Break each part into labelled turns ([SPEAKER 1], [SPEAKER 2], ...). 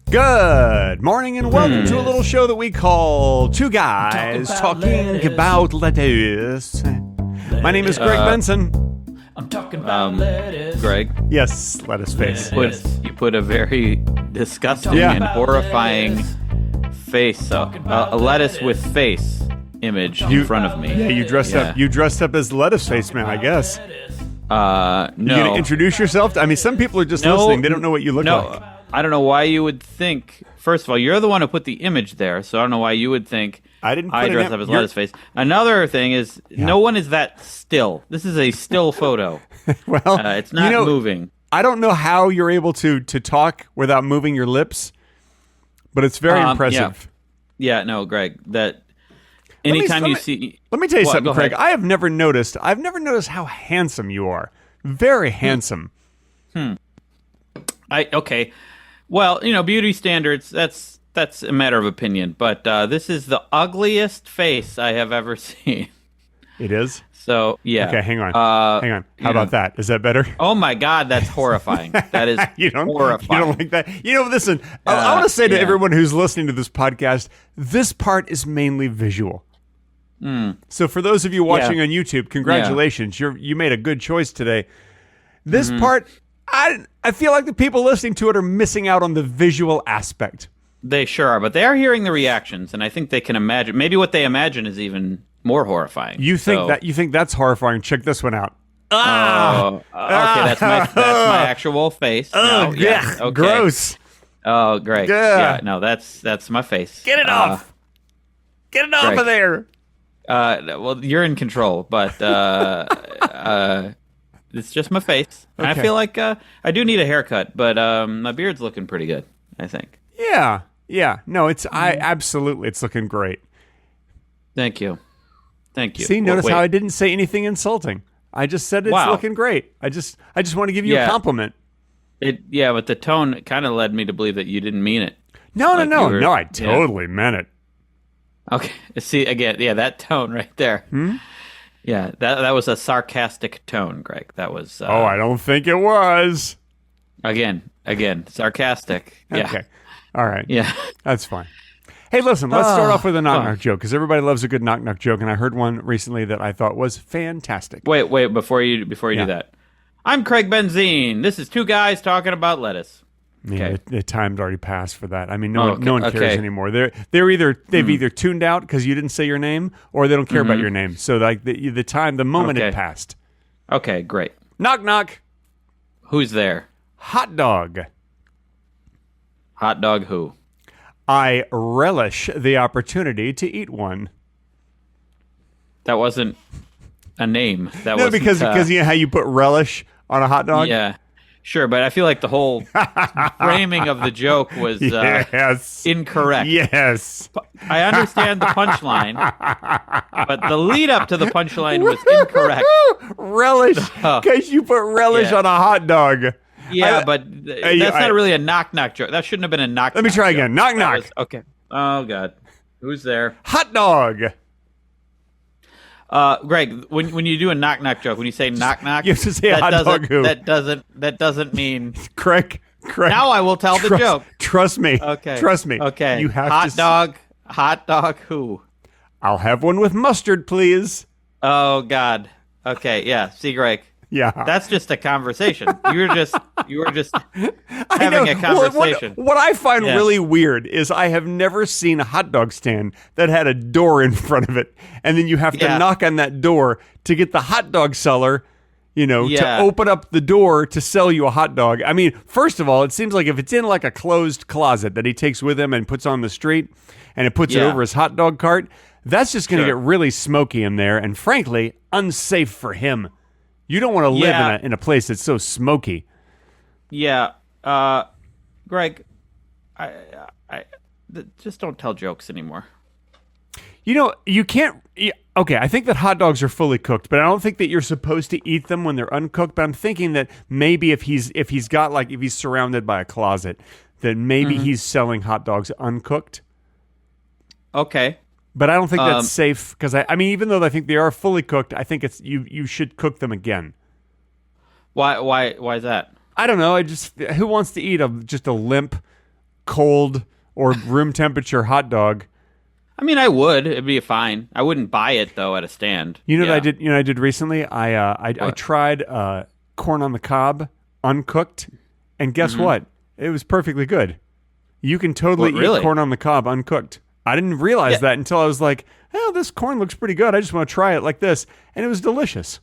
[SPEAKER 1] Good morning and welcome to a little show that we call Two Guys Talking About Lettuce. My name is Greg Benson.
[SPEAKER 2] I'm talking about lettuce.
[SPEAKER 3] Greg,
[SPEAKER 1] Yes, lettuce face.
[SPEAKER 3] you put a very disgusting and horrifying face, a lettuce with face image in front of me.
[SPEAKER 1] Yeah, you dressed up. You dressed up as lettuce face man, I guess.
[SPEAKER 3] No.
[SPEAKER 1] You gonna introduce yourself? I mean, some people are just listening. They don't know what you look like.
[SPEAKER 3] I don't know why you would think. First of all, you're the one who put the image there, so I don't know why you would think
[SPEAKER 1] I didn't.
[SPEAKER 3] I dress up as lettuce face. Another thing is, no one is that still. This is a still photo.
[SPEAKER 1] Well,
[SPEAKER 3] it's not moving.
[SPEAKER 1] I don't know how you're able to talk without moving your lips, but it's very impressive.
[SPEAKER 3] Yeah, no, Greg. That anytime you see.
[SPEAKER 1] Let me tell you
[SPEAKER 3] What?
[SPEAKER 1] something,
[SPEAKER 3] Go
[SPEAKER 1] Craig.
[SPEAKER 3] ahead.
[SPEAKER 1] I've never noticed how handsome you are. Very handsome.
[SPEAKER 3] Okay. Well, beauty standards, that's a matter of opinion, but this is the ugliest face I have ever seen.
[SPEAKER 1] It is?
[SPEAKER 3] So, yeah.
[SPEAKER 1] Okay, hang on. How about that? Is that better?
[SPEAKER 3] Oh my God, that's horrifying. That is horrifying.
[SPEAKER 1] You don't like that? Listen, I want to say to everyone who's listening to this podcast, this part is mainly visual. So for those of you watching on YouTube, congratulations. You made a good choice today. This part, I feel like the people listening to it are missing out on the visual aspect.
[SPEAKER 3] They sure are, but they are hearing the reactions, and I think they can imagine. Maybe what they imagine is even more horrifying.
[SPEAKER 1] You think that's horrifying? Check this one out.
[SPEAKER 3] Okay, that's my actual face.
[SPEAKER 1] Oh, yeah.
[SPEAKER 3] Okay.
[SPEAKER 1] Gross.
[SPEAKER 3] Oh, great. Yeah, no, that's my face.
[SPEAKER 1] Get it off. Get it off of there.
[SPEAKER 3] Well, you're in control, but it's just my face. And
[SPEAKER 1] Okay.
[SPEAKER 3] I feel like I do need a haircut, but my beard's looking pretty good, I think.
[SPEAKER 1] Yeah. No, it's it's looking great.
[SPEAKER 3] Thank you.
[SPEAKER 1] See, notice how I didn't say anything insulting. I just said it's looking great. I just want to give you a compliment.
[SPEAKER 3] But the tone kind of led me to believe that you didn't mean it.
[SPEAKER 1] No, I totally meant it.
[SPEAKER 3] Okay. See, again, that tone right there. Yeah, that was a sarcastic tone, Greg. That was...
[SPEAKER 1] I don't think it was.
[SPEAKER 3] Again, sarcastic. Yeah.
[SPEAKER 1] Okay. All right.
[SPEAKER 3] Yeah.
[SPEAKER 1] That's fine. Hey, listen, let's start off with a knock-knock joke, because everybody loves a good knock-knock joke, and I heard one recently that I thought was fantastic.
[SPEAKER 3] Wait, before you do that. I'm Craig Benzine. This is Two Guys Talking About Lettuce.
[SPEAKER 1] Okay. The time's already passed for that. I mean, no one cares anymore. They've either tuned out because you didn't say your name, or they don't care about your name. So like the moment had passed.
[SPEAKER 3] Okay, great.
[SPEAKER 1] Knock knock.
[SPEAKER 3] Who's there?
[SPEAKER 1] Hot dog.
[SPEAKER 3] Hot dog who?
[SPEAKER 1] I relish the opportunity to eat one.
[SPEAKER 3] That wasn't a name. That
[SPEAKER 1] No, because you know how you put relish on a hot dog?
[SPEAKER 3] Yeah. Sure, but I feel like the whole framing of the joke was incorrect.
[SPEAKER 1] Yes.
[SPEAKER 3] I understand the punchline, but the lead up to the punchline was incorrect.
[SPEAKER 1] Relish, because you put relish on a hot dog.
[SPEAKER 3] Yeah, but that's not really a knock-knock joke. That shouldn't have been a knock-knock
[SPEAKER 1] Let me try again.
[SPEAKER 3] Joke.
[SPEAKER 1] Knock-knock.
[SPEAKER 3] Okay. Oh, God. Who's there?
[SPEAKER 1] Hot dog.
[SPEAKER 3] Greg, when you do a knock-knock joke, when you say knock-knock,
[SPEAKER 1] you have to say hot dog who.
[SPEAKER 3] That doesn't mean...
[SPEAKER 1] Craig.
[SPEAKER 3] Now I will tell the joke.
[SPEAKER 1] Trust me.
[SPEAKER 3] Okay.
[SPEAKER 1] Trust me.
[SPEAKER 3] Okay.
[SPEAKER 1] You have
[SPEAKER 3] Hot dog who?
[SPEAKER 1] I'll have one with mustard, please.
[SPEAKER 3] Oh, God. Okay, yeah. See, Greg.
[SPEAKER 1] Yeah.
[SPEAKER 3] That's just a conversation. You were just having a conversation.
[SPEAKER 1] What I find really weird is I have never seen a hot dog stand that had a door in front of it, and then you have to knock on that door to get the hot dog seller, to open up the door to sell you a hot dog. I mean, first of all, it seems like if it's in like a closed closet that he takes with him and puts on the street, and it puts it over his hot dog cart, that's just going to get really smoky in there, and frankly, unsafe for him. You don't want to live in a place that's so smoky. Yeah,
[SPEAKER 3] Greg, I just don't tell jokes anymore.
[SPEAKER 1] You can't. Okay, I think that hot dogs are fully cooked, but I don't think that you're supposed to eat them when they're uncooked. But I'm thinking that maybe if he's surrounded by a closet, that maybe he's selling hot dogs uncooked.
[SPEAKER 3] Okay.
[SPEAKER 1] But I don't think that's safe because I mean, even though I think they are fully cooked, I think it's you should cook them again.
[SPEAKER 3] Why is that?
[SPEAKER 1] I don't know. Who wants to eat just a limp cold or room temperature hot dog.
[SPEAKER 3] I mean, I would. It'd be fine. I wouldn't buy it though at a stand.
[SPEAKER 1] You know what I did? You know what I did recently? I tried corn on the cob uncooked, and guess what? It was perfectly good. You can totally eat corn on the cob uncooked. I didn't realize that until I was like, "Oh, this corn looks pretty good. I just want to try it like this," and it was delicious.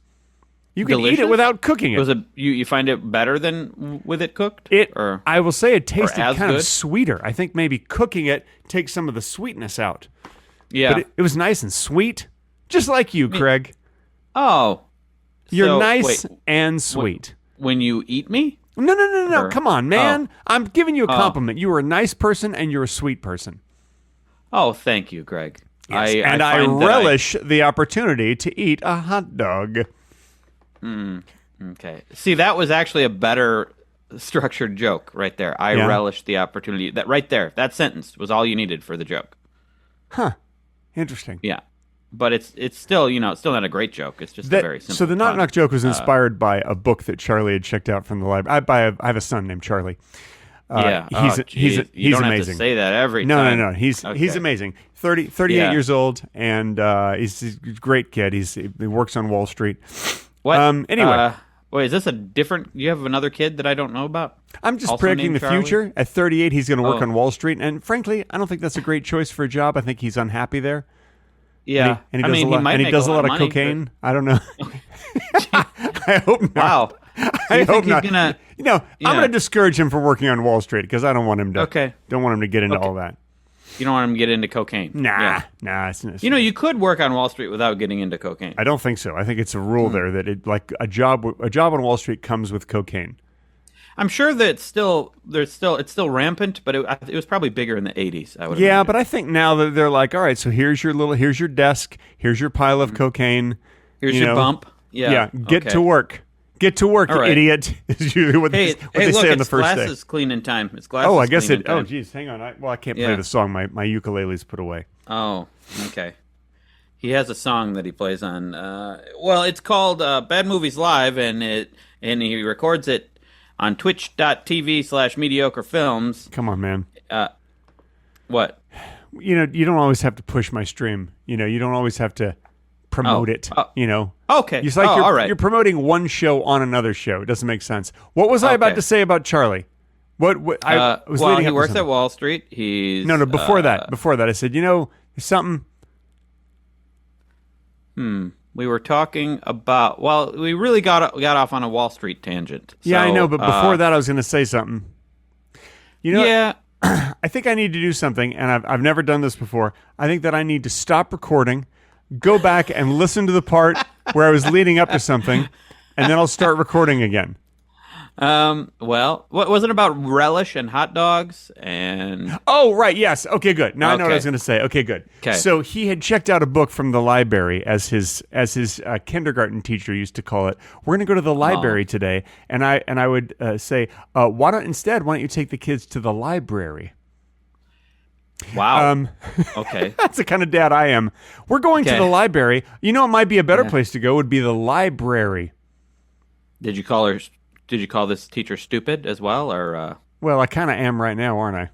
[SPEAKER 1] You can eat it without cooking it.
[SPEAKER 3] You find it better than with it cooked?
[SPEAKER 1] I will say it tasted kind of sweeter. I think maybe cooking it takes some of the sweetness out.
[SPEAKER 3] Yeah.
[SPEAKER 1] But it was nice and sweet, just like you, Craig.
[SPEAKER 3] Oh.
[SPEAKER 1] You're nice and sweet.
[SPEAKER 3] When you eat me?
[SPEAKER 1] No. Come on, man. I'm giving you a compliment. You are a nice person and you're a sweet person.
[SPEAKER 3] Oh, thank you, Greg.
[SPEAKER 1] Yes. I relish the opportunity to eat a hot dog.
[SPEAKER 3] Okay. See, that was actually a better structured joke right there. I relish the opportunity. That right there, that sentence was all you needed for the joke.
[SPEAKER 1] Huh. Interesting.
[SPEAKER 3] Yeah. But it's still, it's still not a great joke. It's just a very simple
[SPEAKER 1] So the knock knock joke was inspired by a book that Charlie had checked out from the library. I have a son named Charlie. He's
[SPEAKER 3] you don't
[SPEAKER 1] amazing.
[SPEAKER 3] Have to say that every time.
[SPEAKER 1] No. He's amazing. 38 years old, and he's a great kid. He works on Wall Street.
[SPEAKER 3] What?
[SPEAKER 1] Anyway.
[SPEAKER 3] Wait, is this a different... You have another kid that I don't know about?
[SPEAKER 1] I'm just predicting the future. At 38, he's going to work on Wall Street. And frankly, I don't think that's a great choice for a job. I think he's unhappy there.
[SPEAKER 3] Yeah.
[SPEAKER 1] And he does a lot of cocaine. I don't know. I hope not.
[SPEAKER 3] Wow.
[SPEAKER 1] I hope not. I'm going to discourage him from working on Wall Street because I don't want him to get into all that.
[SPEAKER 3] You don't want him to get into cocaine.
[SPEAKER 1] Nah.
[SPEAKER 3] You could work on Wall Street without getting into cocaine.
[SPEAKER 1] I don't think so. I think it's a rule there that a job on Wall Street comes with cocaine.
[SPEAKER 3] I'm sure that it's still rampant, but it was probably bigger in the 80s. I would.
[SPEAKER 1] Yeah,
[SPEAKER 3] imagine.
[SPEAKER 1] but I think now that they're like, all right, so here's your desk, here's your pile of cocaine,
[SPEAKER 3] here's your bump. Yeah.
[SPEAKER 1] Get to work. Get to work,
[SPEAKER 3] right.
[SPEAKER 1] idiot. Is usually what they say on the first day.
[SPEAKER 3] Glass is clean in time. It's glass.
[SPEAKER 1] Oh, I guess it. Oh, geez, hang on. I can't play the song. My ukulele's put away.
[SPEAKER 3] Oh, okay. He has a song that he plays on. Well, it's called Bad Movies Live, and he records it on twitch.tv/mediocrefilms.
[SPEAKER 1] Come on, man.
[SPEAKER 3] What?
[SPEAKER 1] You don't always have to push my stream. You don't always have to promote it.
[SPEAKER 3] Okay.
[SPEAKER 1] It's like
[SPEAKER 3] all right.
[SPEAKER 1] You're promoting one show on another show. It doesn't make sense. What was I about to say about Charlie? What I was leading up to
[SPEAKER 3] he works
[SPEAKER 1] something.
[SPEAKER 3] at Wall Street. He's
[SPEAKER 1] no. Before that, I said, there's something.
[SPEAKER 3] We were talking about. Well, we really got off on a Wall Street tangent.
[SPEAKER 1] Yeah, I know. But before that, I was going to say something.
[SPEAKER 3] Yeah.
[SPEAKER 1] I think I need to do something, and I've never done this before. I think that I need to stop recording, go back and listen to the part where I was leading up to something, and then I'll start recording again.
[SPEAKER 3] Well, what was it about relish and hot dogs and?
[SPEAKER 1] Oh, right. Yes. Okay, good. Now I know what I was going to say. Okay, good.
[SPEAKER 3] Okay.
[SPEAKER 1] So he had checked out a book from the library, as his kindergarten teacher used to call it. We're going to go to the library today, and I would say, why don't you take the kids to the library?
[SPEAKER 3] Wow. Okay.
[SPEAKER 1] That's the kind of dad I am. We're going to the library. It might be a better place to go would be the library.
[SPEAKER 3] Did you call this teacher stupid as well, or?
[SPEAKER 1] Well, I kind of am right now, aren't I?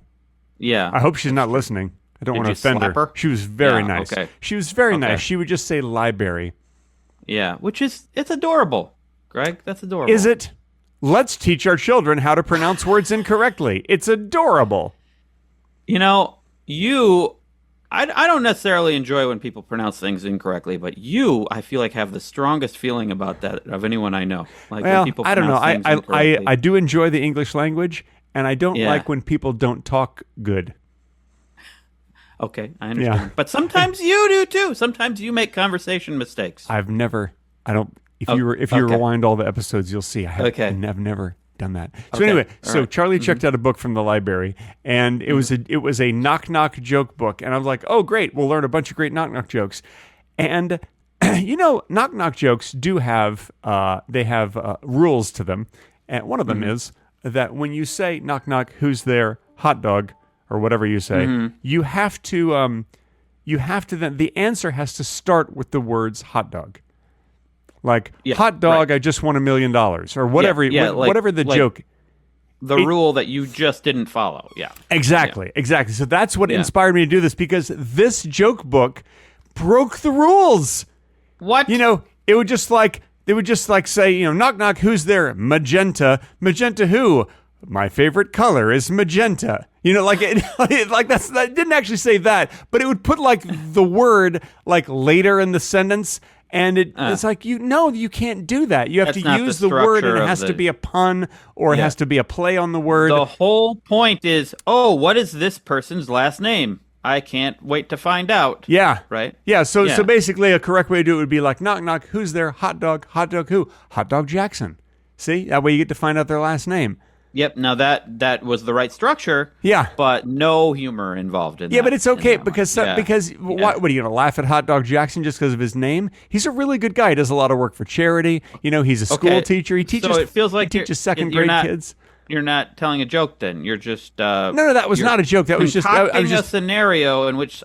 [SPEAKER 3] Yeah.
[SPEAKER 1] I hope she's not listening. I don't want to offend her. She was very nice.
[SPEAKER 3] Okay.
[SPEAKER 1] She was very nice. She would just say library.
[SPEAKER 3] Yeah, it's adorable, Greg. That's adorable.
[SPEAKER 1] Is it? Let's teach our children how to pronounce words incorrectly. It's adorable.
[SPEAKER 3] I don't necessarily enjoy when people pronounce things incorrectly, but I feel like have the strongest feeling about that of anyone I know. Like when people
[SPEAKER 1] I don't know.
[SPEAKER 3] things incorrectly.
[SPEAKER 1] I do enjoy the English language, and I don't like when people don't talk good.
[SPEAKER 3] Okay, I understand. Yeah. But sometimes you do too. Sometimes you make conversation mistakes.
[SPEAKER 1] If you rewind all the episodes, you'll see I've never done that. So anyway, Charlie checked out a book from the library, and it was a knock knock joke book, and I was like, oh great, we'll learn a bunch of great knock knock jokes. And knock knock jokes do have rules to them, and one of them is that when you say knock knock, who's there, hot dog, or whatever you say, you have to then the answer has to start with the words hot dog. Like, hot dog, right. I just won $1 million, or whatever, whatever the joke.
[SPEAKER 3] the rule that you just didn't follow. Yeah.
[SPEAKER 1] Exactly. So that's what inspired me to do this, because this joke book broke the rules.
[SPEAKER 3] What?
[SPEAKER 1] It would just like say, knock knock, who's there? Magenta. Magenta who? My favorite color is magenta. That didn't actually say that, but it would put like the word like later in the sentence. And it's like, you can't do that. You have to use the word, and it has to be a pun, or it has to be a play on the word.
[SPEAKER 3] The whole point is, what is this person's last name? I can't wait to find out.
[SPEAKER 1] Yeah.
[SPEAKER 3] Right?
[SPEAKER 1] Yeah, so basically a correct way to do it would be like, knock, knock, who's there? Hot dog who? Hot Dog Jackson. See? That way you get to find out their last name.
[SPEAKER 3] Yep. Now that was the right structure.
[SPEAKER 1] Yeah.
[SPEAKER 3] But no humor involved in that.
[SPEAKER 1] Yeah, but it's okay because what are you going to laugh at Hot Dog Jackson just because of his name? He's a really good guy. He does a lot of work for charity. He's a school teacher. He teaches.
[SPEAKER 3] So it feels like
[SPEAKER 1] he teaches second grade kids.
[SPEAKER 3] You're not telling a joke. Then you're just.
[SPEAKER 1] No, that was not a joke. That was just. I was just
[SPEAKER 3] a scenario in which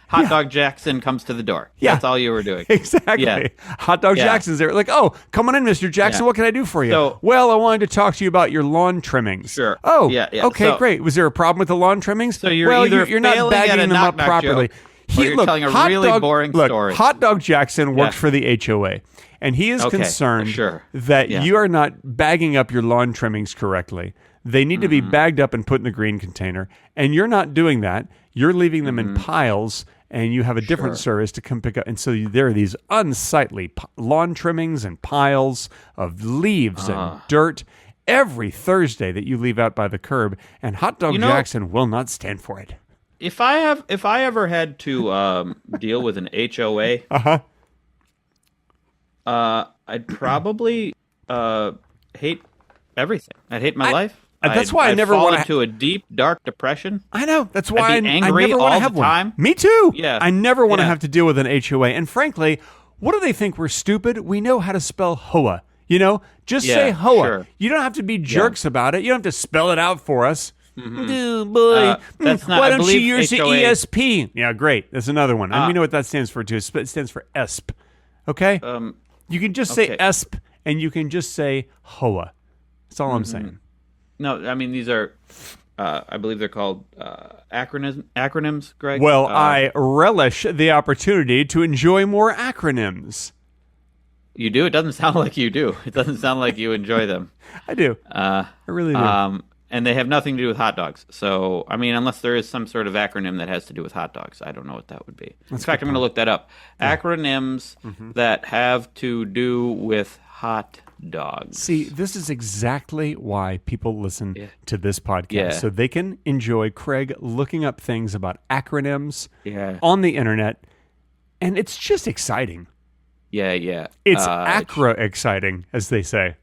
[SPEAKER 3] Hot Dog Jackson comes to the door.
[SPEAKER 1] Yeah.
[SPEAKER 3] That's all you were doing.
[SPEAKER 1] Exactly. Yeah. Hot Dog Jackson's there. Like, come on in, Mr. Jackson. What can I do for you? I wanted to talk to you about your lawn trimmings.
[SPEAKER 3] Sure.
[SPEAKER 1] Oh, yeah. Okay, great. Was there a problem with the lawn trimmings?
[SPEAKER 3] So you're
[SPEAKER 1] not bagging them up properly.
[SPEAKER 3] You're telling a really boring story.
[SPEAKER 1] Hot Dog Jackson worked for the HOA, and he is concerned that you are not bagging up your lawn trimmings correctly. They need to be bagged up and put in the green container, and you're not doing that. You're leaving them in piles, and you have a different service to come pick up. And so there are these unsightly lawn trimmings and piles of leaves and dirt every Thursday that you leave out by the curb, and Hot Dog Jackson will not stand for it.
[SPEAKER 3] If I ever had to deal with an HOA, I'd probably hate everything. I'd hate my life.
[SPEAKER 1] That's why I never
[SPEAKER 3] fall
[SPEAKER 1] want
[SPEAKER 3] into a deep, dark depression.
[SPEAKER 1] I know. That's why
[SPEAKER 3] I'd be angry
[SPEAKER 1] I never want to have
[SPEAKER 3] all the time.
[SPEAKER 1] one. Me too.
[SPEAKER 3] Yeah.
[SPEAKER 1] I never want to have to deal with an HOA. And frankly, what do they think? We're stupid? We know how to spell HOA. Just say HOA. Sure. You don't have to be jerks about it. You don't have to spell it out for us. Oh, boy.
[SPEAKER 3] That's not,
[SPEAKER 1] why don't you
[SPEAKER 3] use
[SPEAKER 1] the ESP? Yeah, great. That's another one. And we know what that stands for, too. It stands for ESP. Okay? You can just say ESP, and you can just say HOA. That's all I'm saying.
[SPEAKER 3] No, I mean, these are, I believe they're called acronyms, Greg.
[SPEAKER 1] Well, I relish the opportunity to enjoy more acronyms.
[SPEAKER 3] You do? It doesn't sound like you do. It doesn't sound like you enjoy them.
[SPEAKER 1] I do. I really do.
[SPEAKER 3] And they have nothing to do with hot dogs. So, I mean, unless there is some sort of acronym that has to do with hot dogs. I don't know what that would be. In fact, I'm going to look that up. Yeah. Acronyms that have to do with hot dogs.
[SPEAKER 1] See, this is exactly why people listen to this podcast. So they can enjoy Craig looking up things about acronyms on the internet. And it's just exciting.
[SPEAKER 3] Yeah.
[SPEAKER 1] It's exciting, as they say.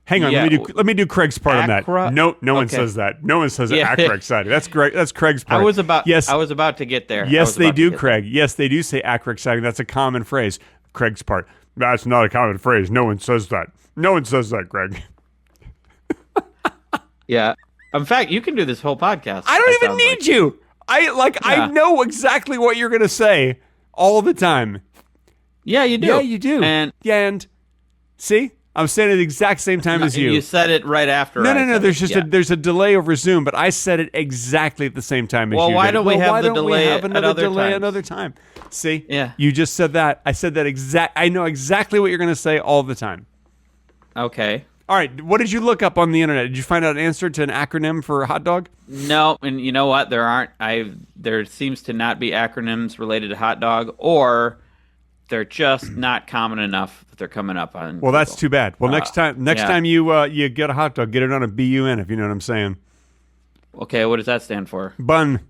[SPEAKER 1] Hang on, let me do Craig's part on that. No one says that. No one says acra exciting. That's great. That's Craig's part.
[SPEAKER 3] I was about to get there.
[SPEAKER 1] Yes, they do, Craig. Yes, they do say acra exciting. That's a common phrase. Craig's part. That's not a common phrase. No one says that. No one says that, Greg.
[SPEAKER 3] Yeah. In fact, you can do this whole podcast.
[SPEAKER 1] I don't even need you. I know exactly what you're going to say all the time.
[SPEAKER 3] Yeah, you do.
[SPEAKER 1] Yeah, you do. And see? I'm saying it at the exact same time as you.
[SPEAKER 3] You said it right after.
[SPEAKER 1] No. There's a delay over Zoom, but I said it exactly at the same time as you.
[SPEAKER 3] Well, why don't we have the delay
[SPEAKER 1] another time? See?
[SPEAKER 3] Yeah.
[SPEAKER 1] You just said that. I said that I know exactly what you're going to say all the time.
[SPEAKER 3] Okay.
[SPEAKER 1] All right. What did you look up on the internet? Did you find out an answer to an acronym for hot dog?
[SPEAKER 3] No, and you know what? There seems to not be acronyms related to hot dog, or they're just not common enough that they're coming up on.
[SPEAKER 1] Well, that's too bad. Well, next time you get a hot dog, get it on a BUN, if you know what I'm saying.
[SPEAKER 3] Okay, what does that stand for?
[SPEAKER 1] Bun.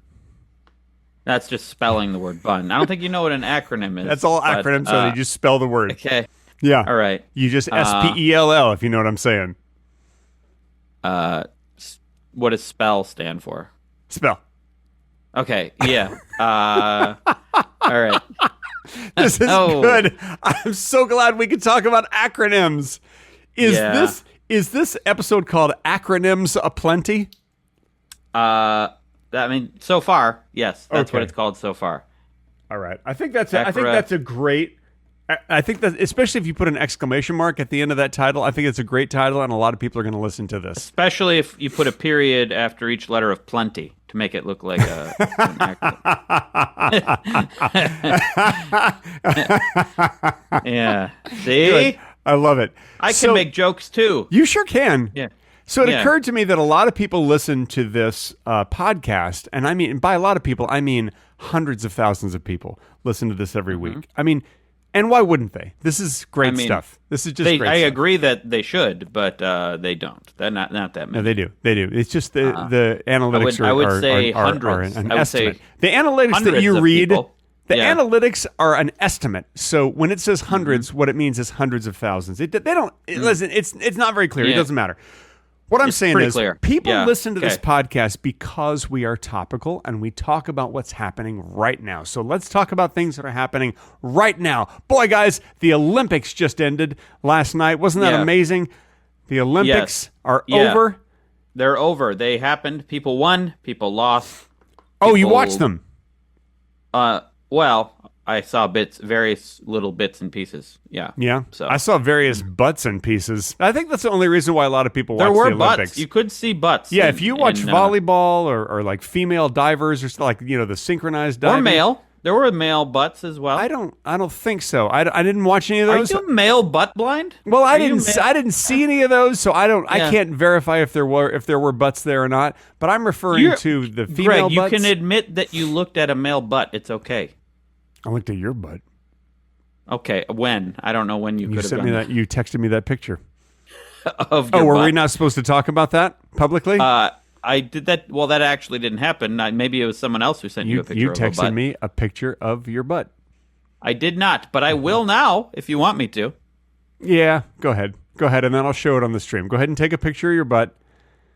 [SPEAKER 3] That's just spelling the word bun. I don't think you know what an acronym is.
[SPEAKER 1] That's all acronyms, so they just spell the word.
[SPEAKER 3] Okay.
[SPEAKER 1] Yeah.
[SPEAKER 3] All right.
[SPEAKER 1] You just SPELL, if you know what I'm saying.
[SPEAKER 3] What does spell stand for?
[SPEAKER 1] Spell.
[SPEAKER 3] Okay. Yeah. All right.
[SPEAKER 1] This is good. I'm so glad we could talk about acronyms. Is this episode called Acronyms-a-Plenty?
[SPEAKER 3] I mean, so far, yes. That's what it's called so far.
[SPEAKER 1] All right. I think that's a great I think that, especially if you put an exclamation mark at the end of that title, I think it's a great title, and a lot of people are going to listen to this.
[SPEAKER 3] Especially if you put a period after each letter of plenty to make it look like an acronym. Yeah. See?
[SPEAKER 1] Good. I love it.
[SPEAKER 3] I can make jokes too.
[SPEAKER 1] You sure can.
[SPEAKER 3] Yeah.
[SPEAKER 1] So it occurred to me that a lot of people listen to this podcast, and I mean, by a lot of people, I mean hundreds of thousands of people listen to this every week. I mean, and why wouldn't they? This is great stuff. This is just great stuff. I
[SPEAKER 3] agree that they should, but they don't. They're not that many.
[SPEAKER 1] No, they do. They do. It's just the analytics are an estimate. The analytics that you read, the analytics are an estimate. So when it says hundreds, what it means is hundreds of thousands. Listen, it's not very clear. It doesn't matter. What I'm saying is people listen to this podcast because we are topical and we talk about what's happening right now. So let's talk about things that are happening right now. Boy, guys, the Olympics just ended last night. Wasn't that amazing? The Olympics are over.
[SPEAKER 3] They're over. They happened. People won. People lost.
[SPEAKER 1] You watched them?
[SPEAKER 3] Well, I saw various little bits and pieces. Yeah.
[SPEAKER 1] So I saw various butts and pieces. I think that's the only reason why a lot of people watch the Olympics.
[SPEAKER 3] There were butts. You could see butts.
[SPEAKER 1] Yeah, if you watch volleyball or like female divers or like the synchronized diving.
[SPEAKER 3] Or male. There were male butts as well.
[SPEAKER 1] I don't think so. I didn't watch any of those.
[SPEAKER 3] Are you male butt blind?
[SPEAKER 1] Well, I didn't see any of those, so I can't verify if there were butts there or not. But I'm referring to the female
[SPEAKER 3] butts. Greg, you can admit that you looked at a male butt. It's okay.
[SPEAKER 1] I looked at your butt.
[SPEAKER 3] Okay, when? I don't know when you could have
[SPEAKER 1] sent me that. You texted me that picture
[SPEAKER 3] of your
[SPEAKER 1] were
[SPEAKER 3] butt.
[SPEAKER 1] We not supposed to talk about that publicly?
[SPEAKER 3] I did that. Well, that actually didn't happen. Maybe it was someone else who sent you a picture of a butt.
[SPEAKER 1] You texted me a picture of your butt.
[SPEAKER 3] I did not, but I will now if you want me to.
[SPEAKER 1] Yeah, go ahead, and then I'll show it on the stream. Go ahead and take a picture of your butt.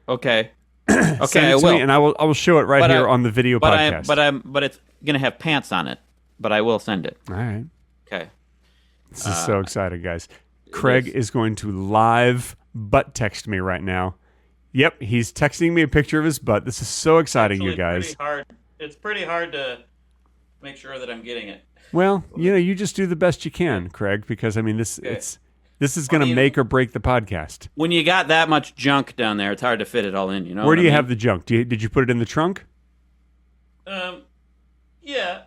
[SPEAKER 3] Okay.
[SPEAKER 1] Okay, I will, and I will show it here on the video podcast.
[SPEAKER 3] But it's gonna have pants on it. But I will send it.
[SPEAKER 1] All right.
[SPEAKER 3] Okay.
[SPEAKER 1] This is so exciting, guys. Craig is going to live butt text me right now. Yep, he's texting me a picture of his butt. This is so exciting, you guys.
[SPEAKER 3] It's pretty hard to make sure that I'm getting it.
[SPEAKER 1] Well, you just do the best you can, Craig, because I mean this is going to make or break the podcast.
[SPEAKER 3] When you got that much junk down there, it's hard to fit it all in.
[SPEAKER 1] Where do you have the junk? Did you put it in the trunk?
[SPEAKER 3] Yeah.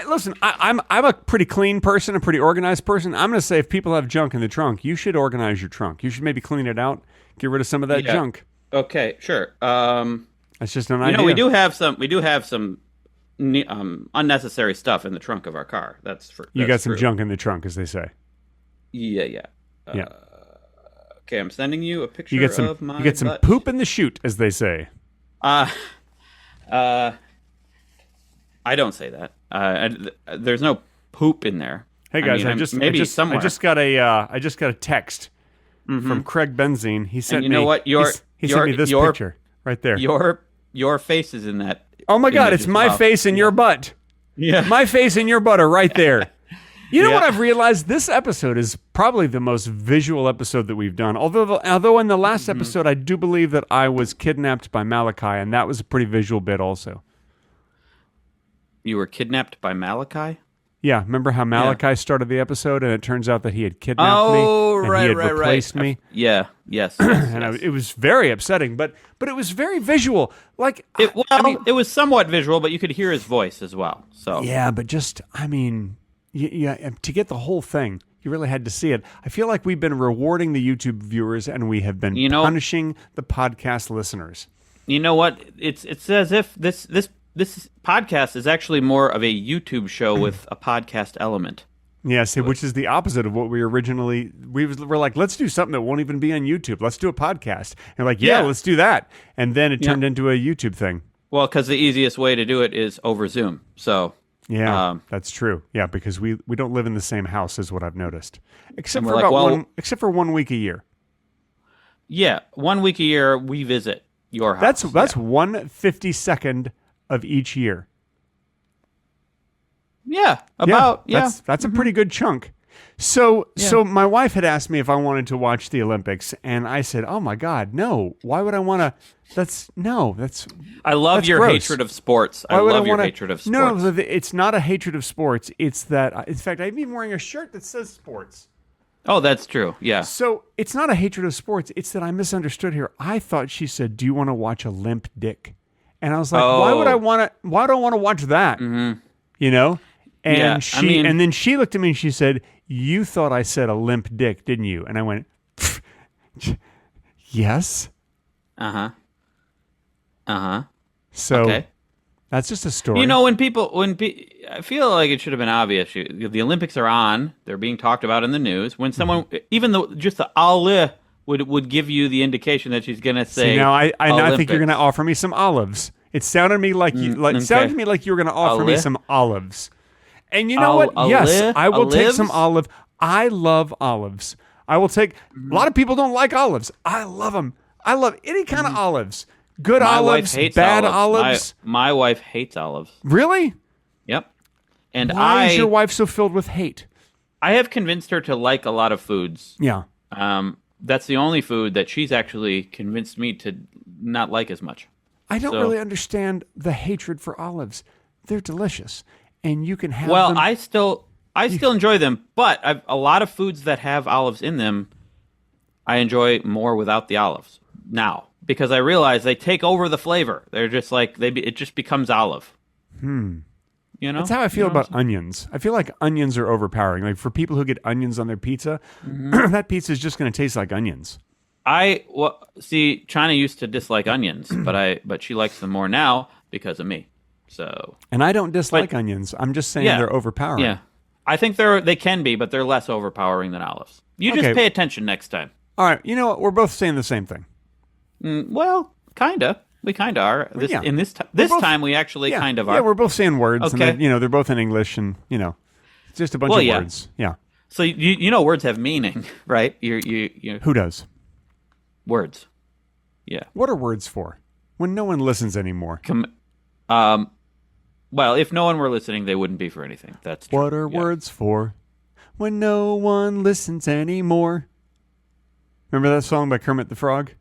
[SPEAKER 1] Listen, I'm a pretty clean person, a pretty organized person. I'm going to say if people have junk in the trunk, you should organize your trunk. You should maybe clean it out, get rid of some of that junk.
[SPEAKER 3] Okay, sure.
[SPEAKER 1] That's just an idea.
[SPEAKER 3] We do have some unnecessary stuff in the trunk of our car.
[SPEAKER 1] You got some junk in the trunk, as they say.
[SPEAKER 3] Yeah. Okay, I'm sending you a picture of my
[SPEAKER 1] You get some
[SPEAKER 3] butt.
[SPEAKER 1] poop in the chute, as they say.
[SPEAKER 3] I don't say that. There's no poop in there.
[SPEAKER 1] Hey guys, I just got a text from Craig Benzine. He sent me.
[SPEAKER 3] You know what?
[SPEAKER 1] He sent me this picture right there.
[SPEAKER 3] Your face is in that.
[SPEAKER 1] Oh my God! It's my face in your butt.
[SPEAKER 3] Yeah,
[SPEAKER 1] my face and your butt are right there. You know what I've realized? This episode is probably the most visual episode that we've done. Although in the last episode, I do believe that I was kidnapped by Malachi, and that was a pretty visual bit also.
[SPEAKER 3] You were kidnapped by Malachi?
[SPEAKER 1] Yeah, remember how Malachi started the episode, and it turns out that he had kidnapped me, and he had replaced me.
[SPEAKER 3] Yeah, yes.
[SPEAKER 1] It was very upsetting, but it was very visual.
[SPEAKER 3] It was somewhat visual, but you could hear his voice as well. So
[SPEAKER 1] yeah, but to get the whole thing, you really had to see it. I feel like we've been rewarding the YouTube viewers, and we have been punishing the podcast listeners.
[SPEAKER 3] You know what? It's as if this podcast is actually more of a YouTube show with a podcast element.
[SPEAKER 1] Yes, which is the opposite of what we originally... We were like, let's do something that won't even be on YouTube. Let's do a podcast. And like, let's do that. And then it turned into a YouTube thing.
[SPEAKER 3] Well, because the easiest way to do it is over Zoom. So...
[SPEAKER 1] Yeah, that's true. Yeah, because we don't live in the same house, is what I've noticed. Except for 1 week a year.
[SPEAKER 3] Yeah, 1 week a year we visit your house.
[SPEAKER 1] That's 1/52nd of each year.
[SPEAKER 3] Yeah, about
[SPEAKER 1] That's a pretty good chunk. So my wife had asked me if I wanted to watch the Olympics, and I said, "Oh my God, no! Why would I want to?
[SPEAKER 3] I love your
[SPEAKER 1] gross.
[SPEAKER 3] hatred of sports. I love your hatred of sports.
[SPEAKER 1] No, it's not a hatred of sports. It's that, in fact, I'm even wearing a shirt that says sports.
[SPEAKER 3] Oh, that's true. Yeah.
[SPEAKER 1] So it's not a hatred of sports. It's that I misunderstood here. I thought she said, "Do you want to watch a limp dick?" And I was like, "Why would I want to? Why do I want to watch that?" Mm-hmm. You know. And and then she looked at me and she said, "You thought I said a limp dick, didn't you?" And I went, "Yes." So that's just a story.
[SPEAKER 3] You know, I feel like it should have been obvious. The Olympics are on; they're being talked about in the news. When someone, even though just the olive would give you the indication that she's going to say.
[SPEAKER 1] See, now I think you're going to offer me some olives. It sounded to me like you sounded to me like you were going to offer me some olives. And you know what? Yes, I will take some olive. I love olives. I will take. A lot of people don't like olives. I love them. I love any kind of olives. Good olives, bad olives.
[SPEAKER 3] My wife hates olives.
[SPEAKER 1] Really?
[SPEAKER 3] Yep. And
[SPEAKER 1] why is your wife so filled with hate?
[SPEAKER 3] I have convinced her to like a lot of foods.
[SPEAKER 1] Yeah.
[SPEAKER 3] That's the only food that she's actually convinced me to not like as much.
[SPEAKER 1] I don't really understand the hatred for olives. They're delicious, and you can have them.
[SPEAKER 3] Well, I still enjoy them, but a lot of foods that have olives in them, I enjoy more without the olives now. Because I realize they take over the flavor. They're just like it just becomes olive. You know,
[SPEAKER 1] that's how I feel about onions. I feel like onions are overpowering. Like for people who get onions on their pizza, that pizza is just going to taste like onions.
[SPEAKER 3] See, China used to dislike onions, but she likes them more now because of me. So,
[SPEAKER 1] and I don't dislike onions. I'm just saying they're overpowering.
[SPEAKER 3] Yeah, I think they can be, but they're less overpowering than olives. You just pay attention next time.
[SPEAKER 1] All right, you know what? We're both saying the same thing.
[SPEAKER 3] Well, kinda. We kinda are. This time we actually kind of are.
[SPEAKER 1] Yeah, we're both saying words. Okay. And they're both in English, and it's just a bunch of words. Yeah.
[SPEAKER 3] So you know words have meaning, right? You
[SPEAKER 1] Who does?
[SPEAKER 3] Words. Yeah.
[SPEAKER 1] What are words for? When no one listens anymore.
[SPEAKER 3] Well, if no one were listening, they wouldn't be for anything. That's true.
[SPEAKER 1] What are words for? When no one listens anymore. Remember that song by Kermit the Frog?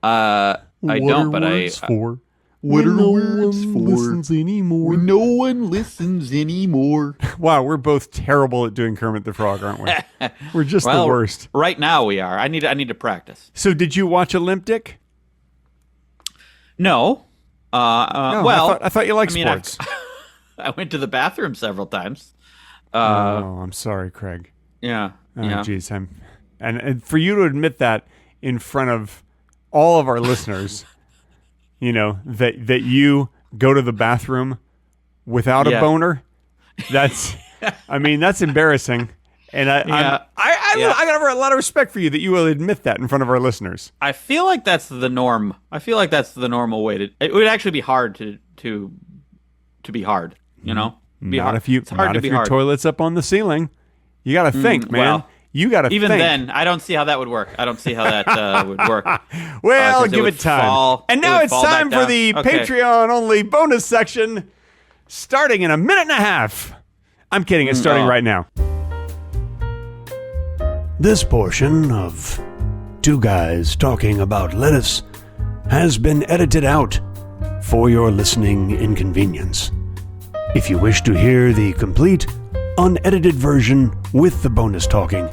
[SPEAKER 3] I don't, but I.
[SPEAKER 1] For? What are words for? Listens anymore.
[SPEAKER 3] When no one listens anymore.
[SPEAKER 1] Wow, we're both terrible at doing Kermit the Frog, aren't we? We're just the worst.
[SPEAKER 3] Right now we are. I need to practice.
[SPEAKER 1] So, did you watch a limp dick?
[SPEAKER 3] No.
[SPEAKER 1] No,
[SPEAKER 3] well,
[SPEAKER 1] I thought you liked sports.
[SPEAKER 3] I went to the bathroom several times.
[SPEAKER 1] I'm sorry, Craig.
[SPEAKER 3] Yeah.
[SPEAKER 1] Geez, and for you to admit that in front of all of our listeners, that you go to the bathroom without a boner, that's embarrassing. And I got a lot of respect for you that you will admit that in front of our listeners.
[SPEAKER 3] I feel like that's the norm. I feel like that's the normal way to. It would actually be hard to be hard.
[SPEAKER 1] Not if your toilet's up on the ceiling. You got to think, man.
[SPEAKER 3] Well,
[SPEAKER 1] you got to think.
[SPEAKER 3] Even then, I don't see how that would work. I don't see how that would work.
[SPEAKER 1] Well, give it time. And now it's time for the Patreon-only bonus section, starting in a minute and a half. I'm kidding. It's starting right now. This portion of Two Guys Talking About Lettuce has been edited out for your listening inconvenience. If you wish to hear the complete, unedited version with the bonus talking,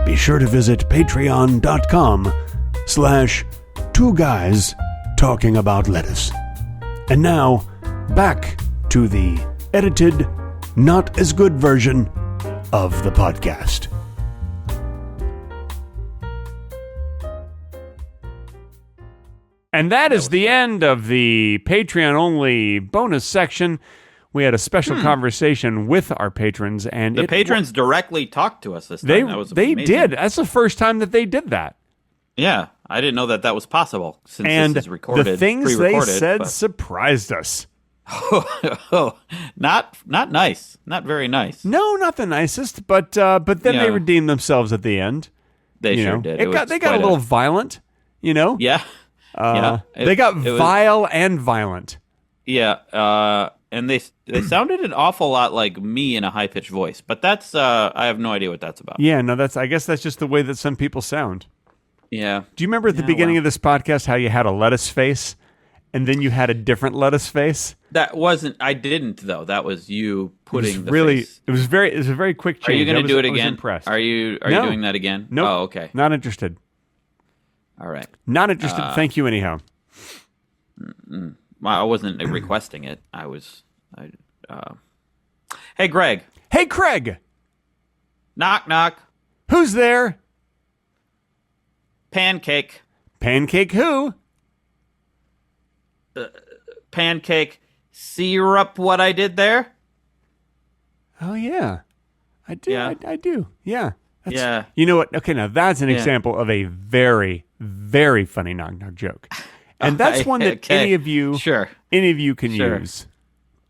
[SPEAKER 1] be sure to visit patreon.com/2guystalkingaboutlettuce. And now, back to the edited, not as good version of the podcast. And that is the end of the Patreon-only bonus section. We had a special conversation with our patrons, and
[SPEAKER 3] the patrons directly talked to us this time.
[SPEAKER 1] They did. That's the first time that they did that.
[SPEAKER 3] Yeah, I didn't know that was possible. Since this is recorded,
[SPEAKER 1] the things they said surprised us.
[SPEAKER 3] Not nice. Not very nice.
[SPEAKER 1] No, not the nicest. But then they redeemed themselves at the end.
[SPEAKER 3] They sure did.
[SPEAKER 1] They got a little violent.
[SPEAKER 3] Yeah.
[SPEAKER 1] They got vile and violent.
[SPEAKER 3] Yeah. and they sounded an awful lot like me in a high pitched voice. But that's I have no idea what that's about.
[SPEAKER 1] Yeah, no, I guess that's just the way that some people sound.
[SPEAKER 3] Yeah.
[SPEAKER 1] Do you remember at the beginning of this podcast how you had a lettuce face, and then you had a different lettuce face?
[SPEAKER 3] That wasn't. I didn't though. That was you putting the face.
[SPEAKER 1] It was a very quick change.
[SPEAKER 3] Are you going to do it again?
[SPEAKER 1] I was impressed.
[SPEAKER 3] Are you doing that again?
[SPEAKER 1] No. Nope.
[SPEAKER 3] Oh, okay.
[SPEAKER 1] Not interested.
[SPEAKER 3] All right.
[SPEAKER 1] Not interested. Thank you anyhow.
[SPEAKER 3] Well, I wasn't requesting it. Hey, Greg.
[SPEAKER 1] Hey, Craig.
[SPEAKER 3] Knock, knock.
[SPEAKER 1] Who's there?
[SPEAKER 3] Pancake.
[SPEAKER 1] Pancake who?
[SPEAKER 3] Pancake syrup. What I did there?
[SPEAKER 1] Oh, yeah. I do.
[SPEAKER 3] Yeah.
[SPEAKER 1] I do. Yeah.
[SPEAKER 3] Yeah.
[SPEAKER 1] You know what? Okay, now that's an example of a very, very funny knock-knock joke. And that's one that any of you can use.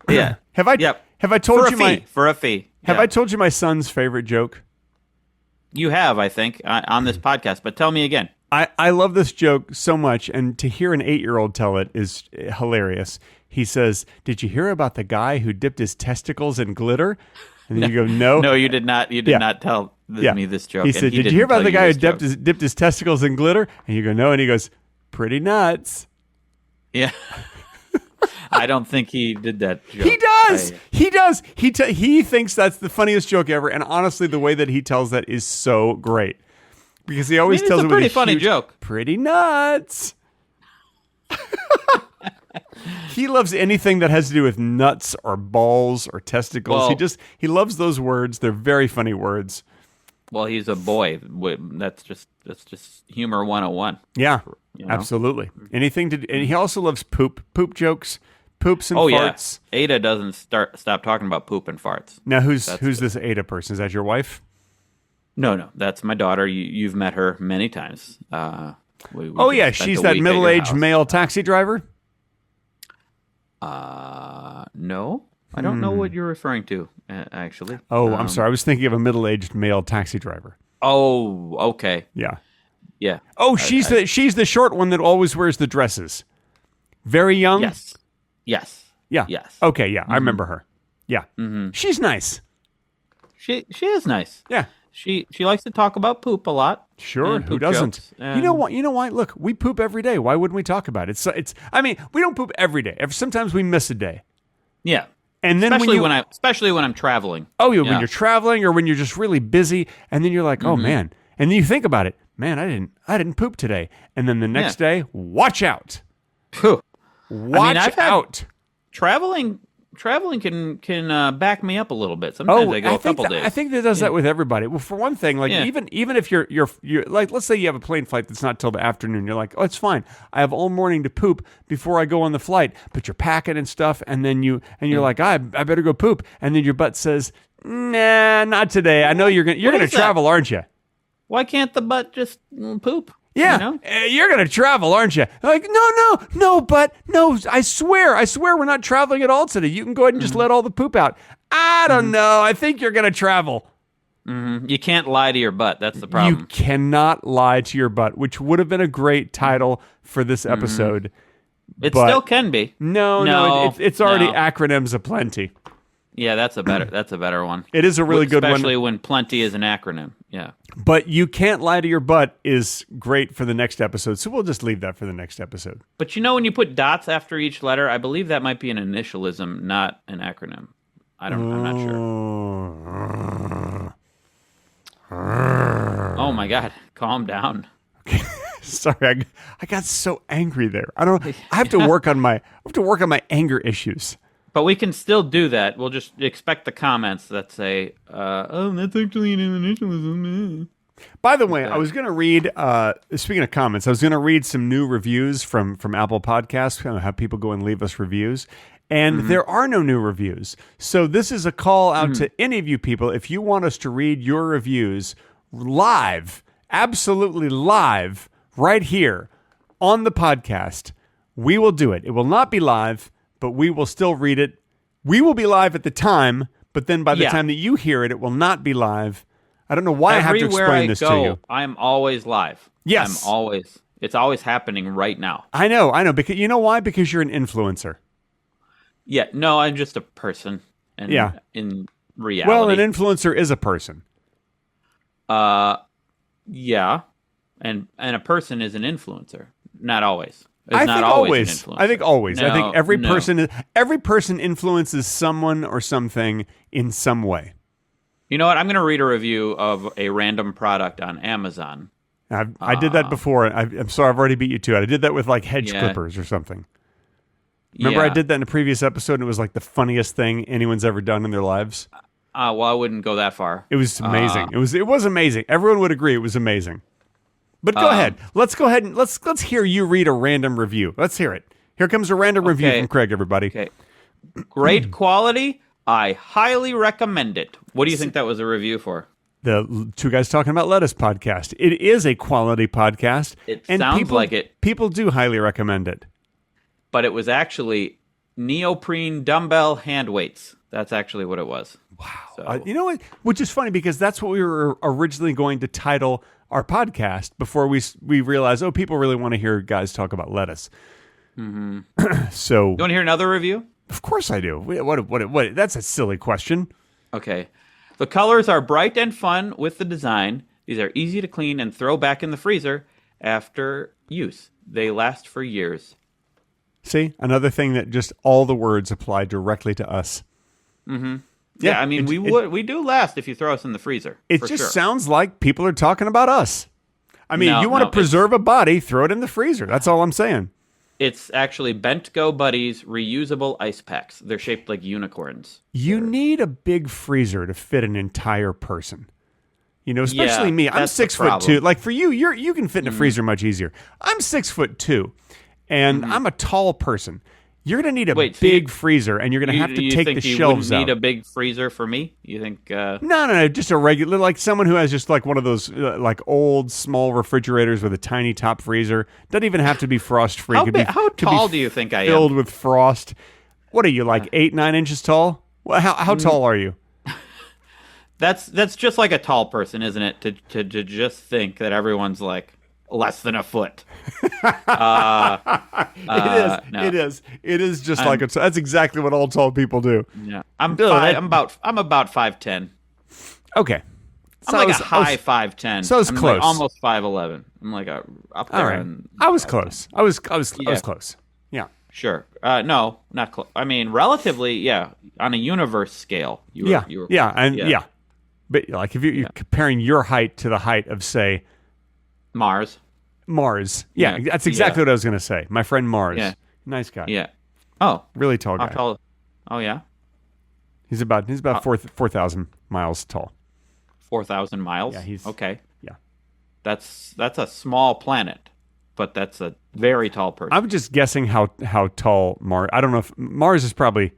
[SPEAKER 3] Yeah.
[SPEAKER 1] Have I told you
[SPEAKER 3] for a fee.
[SPEAKER 1] Have I told you my son's favorite joke?
[SPEAKER 3] You have, I think, on this podcast, but tell me again.
[SPEAKER 1] I love this joke so much, and to hear an 8-year-old tell it is hilarious. He says, "Did you hear about the guy who dipped his testicles in glitter?" And then you go, "No,
[SPEAKER 3] no, you did not. You did not tell me this joke."
[SPEAKER 1] He said, "Did you hear about the guy who dipped his testicles in glitter?" And you go, "No," and he goes, "Pretty nuts."
[SPEAKER 3] Yeah. I don't think he did that joke.
[SPEAKER 1] He does. He does. He thinks that's the funniest joke ever, and honestly, the way that he tells that is so great because he always tells it with a
[SPEAKER 3] pretty funny joke.
[SPEAKER 1] Pretty nuts. He loves anything that has to do with nuts or balls or testicles.
[SPEAKER 3] Well,
[SPEAKER 1] he loves those words. They're very funny words.
[SPEAKER 3] Well, he's a boy. That's just humor 101.
[SPEAKER 1] Yeah,
[SPEAKER 3] you know?
[SPEAKER 1] Absolutely. Anything to, and he also loves poop jokes, poops and farts.
[SPEAKER 3] Yeah. Ada doesn't stop talking about poop and farts.
[SPEAKER 1] Now, who's this Ada person? Is that your wife?
[SPEAKER 3] No, that's my daughter. You've met her many times.
[SPEAKER 1] She's that middle-aged male taxi driver.
[SPEAKER 3] No, I don't know what you're referring to. Actually.
[SPEAKER 1] Oh, I'm sorry. I was thinking of a middle-aged male taxi driver.
[SPEAKER 3] Oh, okay.
[SPEAKER 1] Yeah.
[SPEAKER 3] Yeah.
[SPEAKER 1] Oh, she's the short one that always wears the dresses. Very young?
[SPEAKER 3] Yes.
[SPEAKER 1] Yeah.
[SPEAKER 3] Yes.
[SPEAKER 1] Okay, yeah. I remember her. Yeah. Mm-hmm. She's nice.
[SPEAKER 3] She is nice.
[SPEAKER 1] Yeah.
[SPEAKER 3] She likes to talk about poop a lot.
[SPEAKER 1] Sure, who doesn't? You know what? Look, we poop every day. Why wouldn't we talk about it? I mean, we don't poop every day. Sometimes we miss a day.
[SPEAKER 3] Yeah.
[SPEAKER 1] And then
[SPEAKER 3] especially when I'm traveling.
[SPEAKER 1] Oh, yeah, when you're traveling or when you're just really busy, and then you're like, "Oh man." And then you think about it. Man, I didn't poop today. And then the next day, watch out. Watch out.
[SPEAKER 3] Traveling can back me up a little bit. Sometimes I go a couple days.
[SPEAKER 1] I think that does that with everybody. Well, for one thing, even if you're like, let's say you have a plane flight that's not till the afternoon, you're like, oh, it's fine. I have all morning to poop before I go on the flight. But you're packing and stuff, and then you're like, I better go poop, and then your butt says, nah, not today. I know you're gonna travel, aren't you?
[SPEAKER 3] Why can't the butt just poop?
[SPEAKER 1] Yeah, you know? You're going to travel, aren't you? Like, no, but no, I swear we're not traveling at all today. You can go ahead and just let all the poop out. I don't know. I think you're going to travel.
[SPEAKER 3] Mm-hmm. You can't lie to your butt. That's the problem.
[SPEAKER 1] You cannot lie to your butt, which would have been a great title for this episode.
[SPEAKER 3] It still can be.
[SPEAKER 1] No, it's already Acronyms-a-Plenty.
[SPEAKER 3] Yeah, that's a better one.
[SPEAKER 1] It is a really good one.
[SPEAKER 3] Especially when plenty is an acronym. Yeah.
[SPEAKER 1] But you can't lie to your butt is great for the next episode. So we'll just leave that for the next episode.
[SPEAKER 3] But when you put dots after each letter, I believe that might be an initialism, not an acronym. I'm not sure. Oh my God. Calm down.
[SPEAKER 1] Okay. Sorry, I got so angry there. I have to work on my anger issues.
[SPEAKER 3] But we can still do that. We'll just expect the comments that say, that's actually an initialism.
[SPEAKER 1] By the way, I was going to read, speaking of comments, I was going to read some new reviews from Apple Podcasts, have people go and leave us reviews. And there are no new reviews. So this is a call out to any of you people. If you want us to read your reviews live, absolutely live, right here on the podcast, we will do it. It will not be live, but we will still read it. We will be live at the time, but then by the time that you hear it, it will not be live. I don't know why I have to explain this to you.
[SPEAKER 3] I'm always live.
[SPEAKER 1] Yes.
[SPEAKER 3] It's always happening right now.
[SPEAKER 1] I know. Because you know why? Because you're an influencer.
[SPEAKER 3] Yeah, no, I'm just a person. And
[SPEAKER 1] Yeah.
[SPEAKER 3] In reality.
[SPEAKER 1] Well, an influencer is a person.
[SPEAKER 3] Yeah. And a person is an influencer. Not always.
[SPEAKER 1] I
[SPEAKER 3] not
[SPEAKER 1] think
[SPEAKER 3] always. An influencer.
[SPEAKER 1] I think always.
[SPEAKER 3] No,
[SPEAKER 1] I think every person influences someone or something in some way.
[SPEAKER 3] You know what? I'm going to read a review of a random product on Amazon.
[SPEAKER 1] I did that before. I'm sorry, I've already beat you to it. I did that with like hedge clippers or something. Remember, I did that in a previous episode, and it was like the funniest thing anyone's ever done in their lives.
[SPEAKER 3] Well, I wouldn't go that far.
[SPEAKER 1] It was amazing. It was amazing. Everyone would agree it was amazing. But go ahead. Let's go ahead and let's hear you read a random review. Let's hear it. Here comes a random review from Craig, everybody.
[SPEAKER 3] Okay. Great quality. I highly recommend it. What do you think that was a review for?
[SPEAKER 1] The Two Guys Talking About Lettuce podcast. It is a quality podcast.
[SPEAKER 3] It sounds like it.
[SPEAKER 1] People do highly recommend it.
[SPEAKER 3] But it was actually neoprene dumbbell hand weights. That's actually what it was.
[SPEAKER 1] Wow.
[SPEAKER 3] So.
[SPEAKER 1] You know what? Which is funny because that's what we were originally going to title our podcast before we realized, people really want to hear guys talk about lettuce.
[SPEAKER 3] Mm-hmm.
[SPEAKER 1] So,
[SPEAKER 3] you want to hear another review?
[SPEAKER 1] Of course I do. What? That's a silly question.
[SPEAKER 3] Okay. The colors are bright and fun with the design. These are easy to clean and throw back in the freezer after use. They last for years.
[SPEAKER 1] See? Another thing that just all the words apply directly to us.
[SPEAKER 3] Mm-hmm. Yeah, I mean, we do last if you throw us in the freezer.
[SPEAKER 1] It just sounds like people are talking about us. I mean, you want to preserve a body, throw it in the freezer. That's all I'm saying.
[SPEAKER 3] It's actually Bent Go Buddies reusable ice packs. They're shaped like unicorns.
[SPEAKER 1] You need a big freezer to fit an entire person. You know, especially me. I'm 6'2". Like for you, you can fit in a freezer much easier. I'm 6'2", and I'm a tall person. You're going to need a big freezer, and you're going to have to take the shelves out.
[SPEAKER 3] You need a big freezer for me? You think?
[SPEAKER 1] No, just a regular, like someone who has just like one of those like old small refrigerators with a tiny top freezer. Doesn't even have to be frost free.
[SPEAKER 3] How tall do you think I am?
[SPEAKER 1] Filled with frost. What are you, like 8-9 inches tall? Well, how tall are you?
[SPEAKER 3] That's just like a tall person, isn't it? To just think that everyone's like less than a foot.
[SPEAKER 1] It is just like that's exactly what all tall people do.
[SPEAKER 3] Yeah, I'm about 5'10".
[SPEAKER 1] Okay,
[SPEAKER 3] so I'm like a high 5'10".
[SPEAKER 1] So I was close,
[SPEAKER 3] like almost 5'11". I'm like up there.
[SPEAKER 1] All right. I was close. I was close. Yeah,
[SPEAKER 3] sure. No, not close. I mean, relatively, yeah. On a universe scale, you were
[SPEAKER 1] yeah. But like if you're comparing your height to the height of say
[SPEAKER 3] Mars.
[SPEAKER 1] Yeah, that's exactly what I was going to say. My friend Mars.
[SPEAKER 3] Yeah.
[SPEAKER 1] Nice guy.
[SPEAKER 3] Yeah. Oh.
[SPEAKER 1] Really tall guy.
[SPEAKER 3] How tall? Oh, yeah?
[SPEAKER 1] He's about 4,000 miles tall.
[SPEAKER 3] 4,000 miles?
[SPEAKER 1] Yeah, he's...
[SPEAKER 3] Okay.
[SPEAKER 1] Yeah.
[SPEAKER 3] That's a small planet, but that's a very tall person.
[SPEAKER 1] I'm just guessing how tall Mars... I don't know if... Mars is probably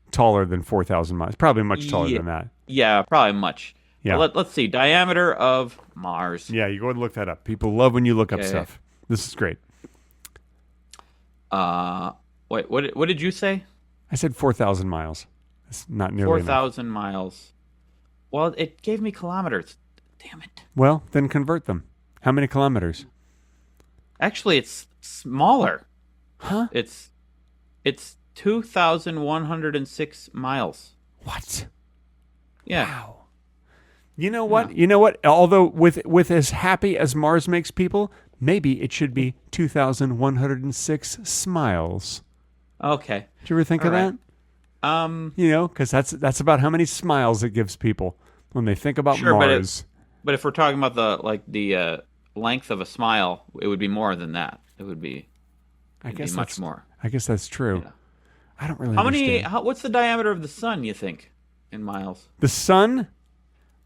[SPEAKER 1] taller than 4,000 miles. Probably much taller than that.
[SPEAKER 3] Yeah, probably much.
[SPEAKER 1] Yeah.
[SPEAKER 3] Let's see. Diameter of Mars.
[SPEAKER 1] Yeah, you go and look that up. People love when you look up stuff. This is great.
[SPEAKER 3] Wait, what did you say?
[SPEAKER 1] I said 4,000 miles. It's not nearly
[SPEAKER 3] 4,000 miles. Well, it gave me kilometers. Damn it.
[SPEAKER 1] Well, then convert them. How many kilometers?
[SPEAKER 3] Actually, it's smaller.
[SPEAKER 1] Huh?
[SPEAKER 3] It's 2,106 miles.
[SPEAKER 1] What?
[SPEAKER 3] Yeah.
[SPEAKER 1] Wow. You know what? Yeah. You know what? Although with as happy as Mars makes people, maybe it should be 2,106 smiles.
[SPEAKER 3] Okay.
[SPEAKER 1] Did you ever think of that? You know, because that's about how many smiles it gives people when they think about Mars.
[SPEAKER 3] But if we're talking about the length of a smile, it would be more than that. It would be. I guess much more.
[SPEAKER 1] I guess that's true. Yeah. I don't really. Understand.
[SPEAKER 3] What's the diameter of the sun? You think in miles?
[SPEAKER 1] The sun.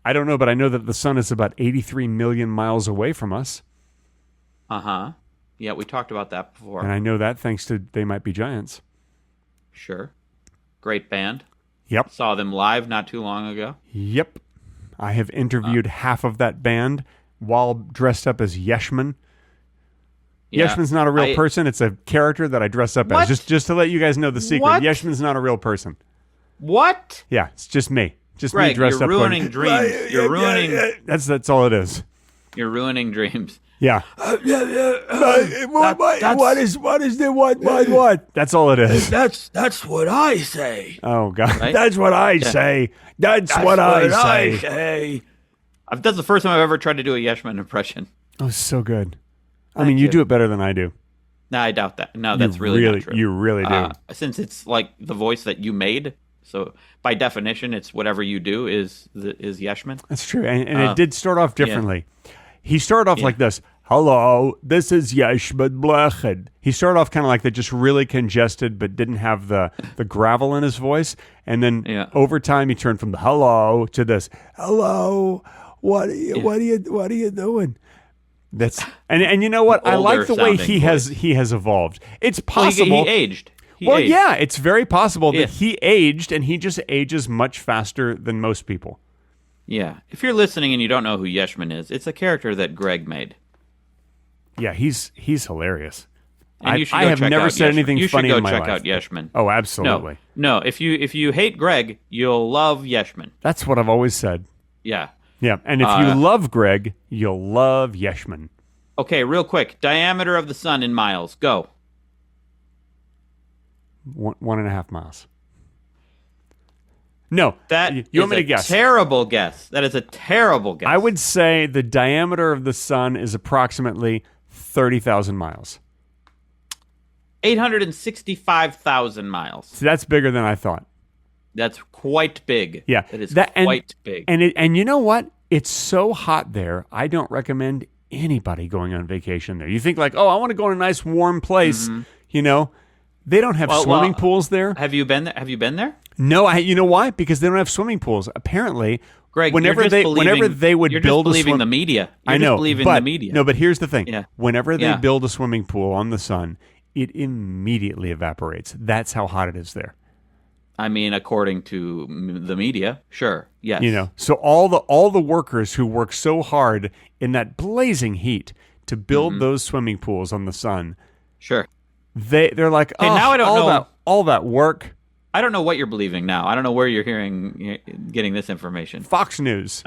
[SPEAKER 1] I don't know, but I know that the sun is about 83 million miles away from us.
[SPEAKER 3] Uh-huh. Yeah, we talked about that before.
[SPEAKER 1] And I know that thanks to They Might Be Giants.
[SPEAKER 3] Sure. Great band.
[SPEAKER 1] Yep.
[SPEAKER 3] Saw them live not too long ago.
[SPEAKER 1] Yep. I have interviewed half of that band while dressed up as Yeshman. Yeah, Yeshman's not a real person. It's a character that I dress up as. Just to let you guys know the secret.
[SPEAKER 3] What?
[SPEAKER 1] Yeshman's not a real person.
[SPEAKER 3] What?
[SPEAKER 1] Yeah, it's just me. Just
[SPEAKER 3] Greg,
[SPEAKER 1] me dressed up.
[SPEAKER 3] You're ruining dreams. You're ruining.
[SPEAKER 1] That's all it is.
[SPEAKER 3] You're ruining dreams.
[SPEAKER 1] Yeah. What is the what? That's all it is.
[SPEAKER 4] That's what I say.
[SPEAKER 1] Oh God,
[SPEAKER 3] Right?
[SPEAKER 1] that's what I say. That's what I say.
[SPEAKER 3] That's the first time I've ever tried to do a Yeshman impression.
[SPEAKER 1] Oh, so good. I mean, you do it better than I do.
[SPEAKER 3] No, I doubt that. No, that's really not true.
[SPEAKER 1] You really do.
[SPEAKER 3] Since it's like the voice that you made, so by definition, it's whatever you do is Yeshman.
[SPEAKER 1] That's true, and it did start off differently. Yeah. He started off like this. Hello, this is Yeshman Blechid. He started off kind of like that, just really congested, but didn't have the gravel in his voice. And then over time, he turned from the hello to this hello. What are you doing? That's and you know what? I like the way he has evolved. It's possible
[SPEAKER 3] he aged.
[SPEAKER 1] Yeah, it's very possible that he aged, and he just ages much faster than most people.
[SPEAKER 3] Yeah, if you're listening and you don't know who Yeshman is, it's a character that Greg made.
[SPEAKER 1] Yeah, he's hilarious.
[SPEAKER 3] And
[SPEAKER 1] I have never said anything funny in my life.
[SPEAKER 3] You should go check out Yeshman.
[SPEAKER 1] Oh, absolutely.
[SPEAKER 3] No, if you hate Greg, you'll love Yeshman.
[SPEAKER 1] That's what I've always said.
[SPEAKER 3] Yeah.
[SPEAKER 1] Yeah, and if you love Greg, you'll love Yeshman.
[SPEAKER 3] Okay, real quick. Diameter of the sun in miles. Go.
[SPEAKER 1] 1.5 miles. No.
[SPEAKER 3] You
[SPEAKER 1] want me to guess?
[SPEAKER 3] Terrible guess. That is a terrible guess.
[SPEAKER 1] I would say the diameter of the sun is approximately 30,000 miles.
[SPEAKER 3] 865,000 miles.
[SPEAKER 1] So that's bigger than I thought.
[SPEAKER 3] That's quite big.
[SPEAKER 1] Yeah.
[SPEAKER 3] That is quite big.
[SPEAKER 1] And you know what? It's so hot there, I don't recommend anybody going on vacation there. You think like, oh, I want to go to a nice warm place. Mm-hmm. You know, they don't have swimming pools there.
[SPEAKER 3] Have you been there?
[SPEAKER 1] No, you know why? Because they don't have swimming pools. Apparently,
[SPEAKER 3] Greg,
[SPEAKER 1] whenever they would build a swimming
[SPEAKER 3] the media.
[SPEAKER 1] I know,
[SPEAKER 3] the media.
[SPEAKER 1] No, but here's the thing.
[SPEAKER 3] Yeah.
[SPEAKER 1] Whenever they build a swimming pool on the sun, it immediately evaporates. That's how hot it is there.
[SPEAKER 3] I mean, according to the media, sure, yes.
[SPEAKER 1] You know, so all the workers who work so hard in that blazing heat to build those swimming pools on the sun,
[SPEAKER 3] sure,
[SPEAKER 1] they're like, oh,
[SPEAKER 3] now I don't know
[SPEAKER 1] all that work.
[SPEAKER 3] I don't know what you're believing now. I don't know where you're getting this information.
[SPEAKER 1] Fox News.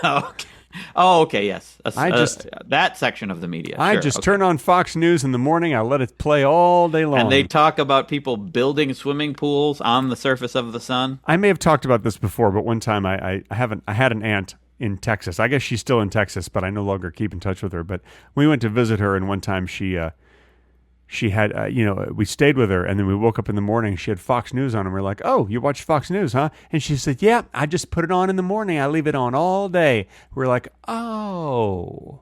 [SPEAKER 3] Okay. Oh, okay, yes. That section of the media.
[SPEAKER 1] I turn on Fox News in the morning. I let it play all day long.
[SPEAKER 3] And they talk about people building swimming pools on the surface of the sun.
[SPEAKER 1] I may have talked about this before, but one time I had an aunt in Texas. I guess she's still in Texas, but I no longer keep in touch with her. But we went to visit her, and one time she had, we stayed with her, and then we woke up in the morning. She had Fox News on, and we're like, oh, you watch Fox News, huh? And she said, yeah, I just put it on in the morning. I leave it on all day. We're like, oh,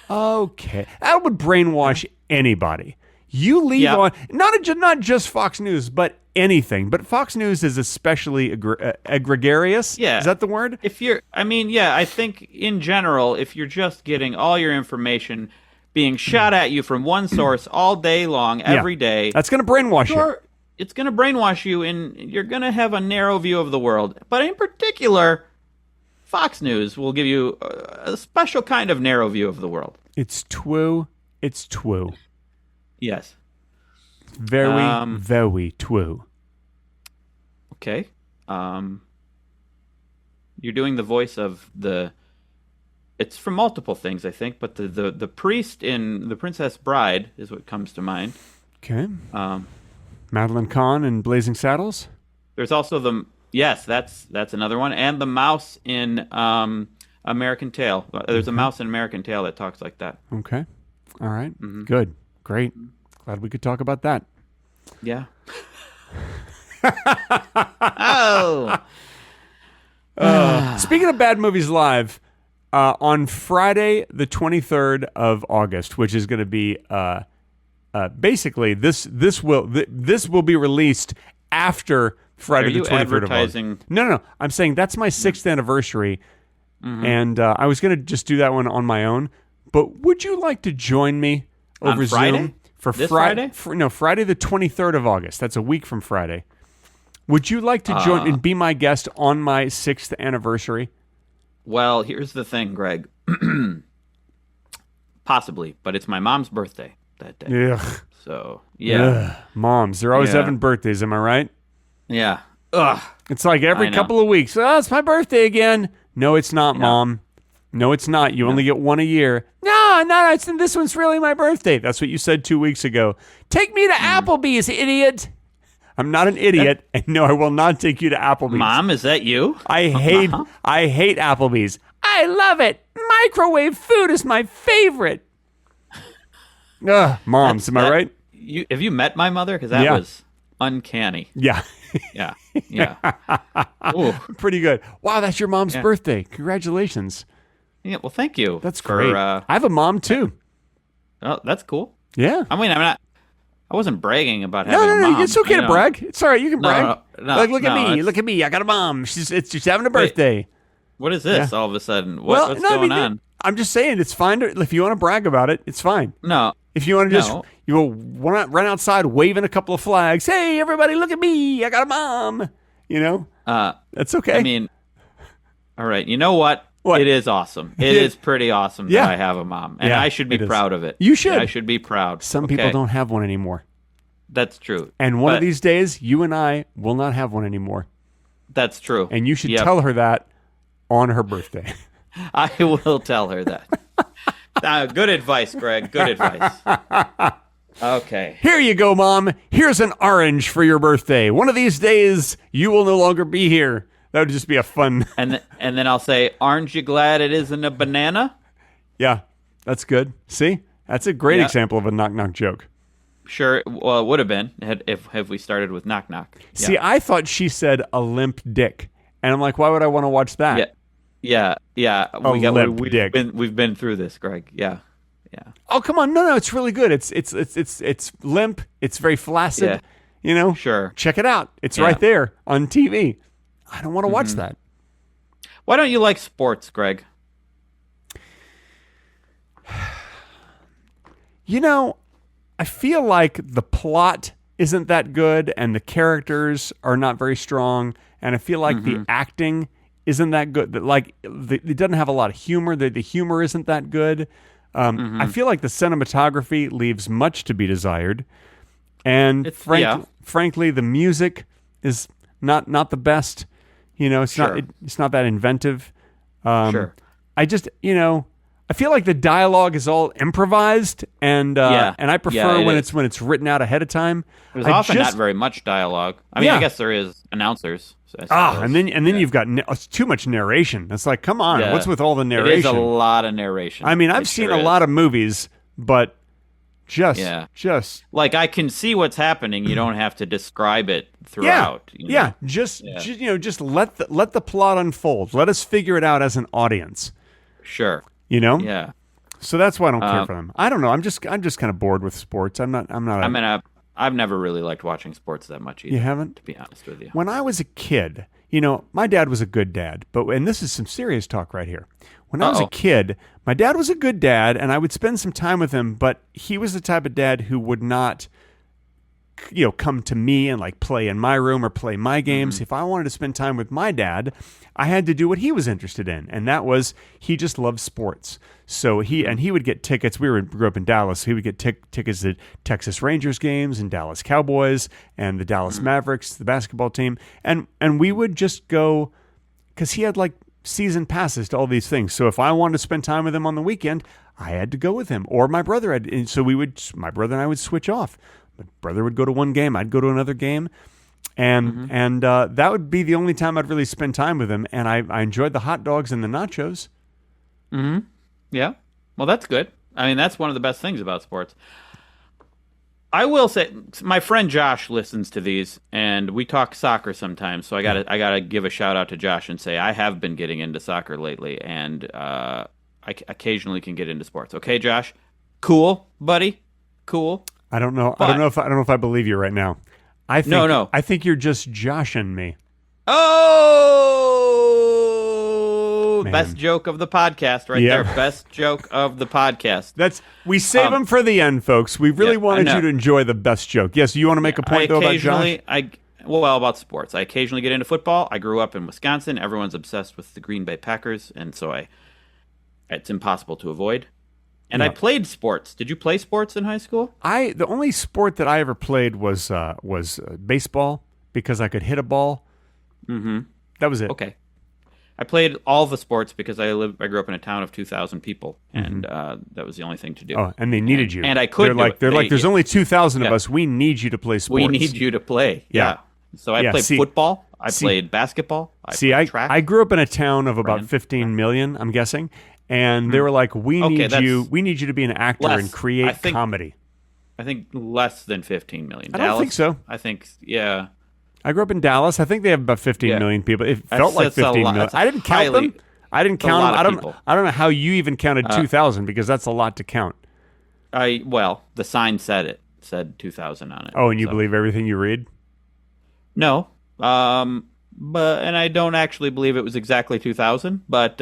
[SPEAKER 1] okay. That would brainwash anybody. You leave on, not just Fox News, but anything. But Fox News is especially egregious.
[SPEAKER 3] Yeah.
[SPEAKER 1] Is that the word?
[SPEAKER 3] I think in general, if you're just getting all your information being shot at you from one source all day long, every day.
[SPEAKER 1] That's going to brainwash you.
[SPEAKER 3] It's going to brainwash you, and you're going to have a narrow view of the world. But in particular, Fox News will give you a special kind of narrow view of the world.
[SPEAKER 1] It's twoo. It's twoo.
[SPEAKER 3] Yes.
[SPEAKER 1] Very, very twoo.
[SPEAKER 3] Okay. You're doing the voice of the... It's from multiple things, I think, but the priest in The Princess Bride is what comes to mind.
[SPEAKER 1] Okay. Madeline Kahn in Blazing Saddles?
[SPEAKER 3] There's also that's another one. And the mouse in American Tail. There's a mouse in American Tail that talks like that.
[SPEAKER 1] Okay. All right. Mm-hmm. Good. Great. Glad we could talk about that.
[SPEAKER 3] Yeah. Oh.
[SPEAKER 1] Speaking of Bad Movies Live... on Friday, the 23rd of August, which is going to be basically this will be released after Friday the 23rd of August. No. I'm saying that's my 6th anniversary, and I was going to just do that one on my own. But would you like to join me over
[SPEAKER 3] on Friday?
[SPEAKER 1] Zoom for
[SPEAKER 3] Friday?
[SPEAKER 1] Friday the 23rd of August. That's a week from Friday. Would you like to join and be my guest on my 6th anniversary?
[SPEAKER 3] Well, here's the thing, Greg. Possibly, but it's my mom's birthday that day.
[SPEAKER 1] Ugh.
[SPEAKER 3] So, yeah.
[SPEAKER 1] Ugh. Moms, they're always having birthdays, am I right?
[SPEAKER 3] Yeah. Ugh.
[SPEAKER 1] It's like every couple of weeks. Oh, it's my birthday again. No, it's not, Mom. No, it's not. You only get one a year. No, this one's really my birthday. That's what you said 2 weeks ago. Take me to Applebee's, idiot. I'm not an idiot, and no, I will not take you to Applebee's.
[SPEAKER 3] Mom, is that you?
[SPEAKER 1] I hate Applebee's. I love it. Microwave food is my favorite. Moms, am I right?
[SPEAKER 3] Have you met my mother? Because that was uncanny.
[SPEAKER 1] Yeah.
[SPEAKER 3] Yeah. Ooh.
[SPEAKER 1] Pretty good. Wow, that's your mom's birthday. Congratulations.
[SPEAKER 3] Yeah, well, thank you.
[SPEAKER 1] That's great. I have a mom, too.
[SPEAKER 3] Oh, that's cool.
[SPEAKER 1] Yeah.
[SPEAKER 3] I mean, I wasn't bragging about having a mom.
[SPEAKER 1] No, it's okay to brag. It's all right. You can brag.
[SPEAKER 3] No,
[SPEAKER 1] look at me. Look at me. I got a mom. She's having a birthday.
[SPEAKER 3] Wait, what is this all of a sudden? What's going on?
[SPEAKER 1] I'm just saying, it's fine. If you want to brag about it, it's fine.
[SPEAKER 3] No.
[SPEAKER 1] If you want to just want to run outside waving a couple of flags, hey, everybody, look at me. I got a mom. That's okay.
[SPEAKER 3] I mean, all right. You know what? It is awesome. It is pretty awesome that I have a mom. And I should be proud of it.
[SPEAKER 1] You should.
[SPEAKER 3] I should be proud.
[SPEAKER 1] Some people don't have one anymore.
[SPEAKER 3] That's true.
[SPEAKER 1] And one of these days, you and I will not have one anymore.
[SPEAKER 3] That's true.
[SPEAKER 1] And you should tell her that on her birthday.
[SPEAKER 3] I will tell her that. Good advice, Greg. Good advice. Okay.
[SPEAKER 1] Here you go, Mom. Here's an orange for your birthday. One of these days, you will no longer be here. That would just be a fun...
[SPEAKER 3] And then I'll say, aren't you glad it isn't a banana?
[SPEAKER 1] Yeah, that's good. See? That's a great example of a knock-knock joke.
[SPEAKER 3] Sure. Well, it would have been if we started with knock-knock. Yeah.
[SPEAKER 1] See, I thought she said a limp dick. And I'm like, why would I want to watch that?
[SPEAKER 3] Yeah.
[SPEAKER 1] Dick.
[SPEAKER 3] We've been through this, Greg. Yeah.
[SPEAKER 1] Oh, come on. No, it's really good. It's limp. It's very flaccid.
[SPEAKER 3] Sure.
[SPEAKER 1] Check it out. It's right there on TV. I don't want to watch that.
[SPEAKER 3] Why don't you like sports, Greg?
[SPEAKER 1] I feel like the plot isn't that good and the characters are not very strong. And I feel like the acting isn't that good. It doesn't have a lot of humor. The humor isn't that good. I feel like the cinematography leaves much to be desired. And frankly, the music is not the best. It's not that inventive.
[SPEAKER 3] Sure.
[SPEAKER 1] I feel like the dialogue is all improvised, and I prefer when it's written out ahead of time.
[SPEAKER 3] There's often not very much dialogue. I mean, I guess there is announcers.
[SPEAKER 1] And then you've got too much narration. It's like, come on, what's with all the narration?
[SPEAKER 3] It is a lot of narration.
[SPEAKER 1] I mean, I've seen a lot of movies, but just
[SPEAKER 3] like I can see what's happening. You don't have to describe it throughout.
[SPEAKER 1] Just let the plot unfold. Let us figure it out as an audience.
[SPEAKER 3] Sure.
[SPEAKER 1] Yeah. So that's why I don't care for them. I don't know. I'm just kind of bored with sports. I'm not.
[SPEAKER 3] I've never really liked watching sports that much either.
[SPEAKER 1] You haven't?
[SPEAKER 3] To be honest with you.
[SPEAKER 1] When I was a kid, my dad was a good dad. And this is some serious talk right here. When I was a kid, my dad was a good dad, and I would spend some time with him, but he was the type of dad who would not, come to me and like play in my room or play my games. If I wanted to spend time with my dad, I had to do what he was interested in, and that was he just loved sports. So he would get tickets. Grew up in Dallas. So he would get tickets to Texas Rangers games and Dallas Cowboys and the Dallas Mavericks, the basketball team, and we would just go because he had like season passes to all these things. So if I wanted to spend time with him on the weekend, I had to go with him, or my brother had. And so my brother and I would switch off. My brother would go to one game, I'd go to another game. And that would be the only time I'd really spend time with him. And I enjoyed the hot dogs and the nachos.
[SPEAKER 3] Mm-hmm. Yeah. Well, that's good. I mean, that's one of the best things about sports. I will say, my friend Josh listens to these, and we talk soccer sometimes. So I gotta give a shout out to Josh and say I have been getting into soccer lately, and I occasionally can get into sports. Okay, Josh? Cool, buddy? Cool?
[SPEAKER 1] I don't know. I don't know if I believe you right now. I think you're just joshing me.
[SPEAKER 3] Oh, man. Best joke of the podcast right there. Best joke of the podcast.
[SPEAKER 1] We save them for the end, folks. We really wanted you to enjoy the best joke. Yes, you want to make a point though about Josh?
[SPEAKER 3] About sports. I occasionally get into football. I grew up in Wisconsin. Everyone's obsessed with the Green Bay Packers, and so it's impossible to avoid. And I played sports. Did you play sports in high school?
[SPEAKER 1] The only sport that I ever played was baseball because I could hit a ball.
[SPEAKER 3] Mm-hmm.
[SPEAKER 1] That was it.
[SPEAKER 3] Okay. I played all the sports because I grew up in a town of 2,000 people, and that was the only thing to do.
[SPEAKER 1] Oh, and they needed you.
[SPEAKER 3] And I could.
[SPEAKER 1] They're like, there's only 2,000 of us. We need you to play sports.
[SPEAKER 3] We need you to play. Yeah. So I played football. I played basketball. I played track.
[SPEAKER 1] I grew up in a town of about 15 million, I'm guessing, and they were like, we need you to be an actor and create comedy.
[SPEAKER 3] I think less than 15 million.
[SPEAKER 1] I don't think so.
[SPEAKER 3] I think, yeah.
[SPEAKER 1] I grew up in Dallas. I think they have about 15 million people. It felt like 15 million. I didn't count them. I didn't count them. I don't know how you even counted 2,000 because that's a lot to count.
[SPEAKER 3] Well, the sign said 2,000 on it.
[SPEAKER 1] Oh, and you believe everything you read?
[SPEAKER 3] No. And I don't actually believe it was exactly 2,000, but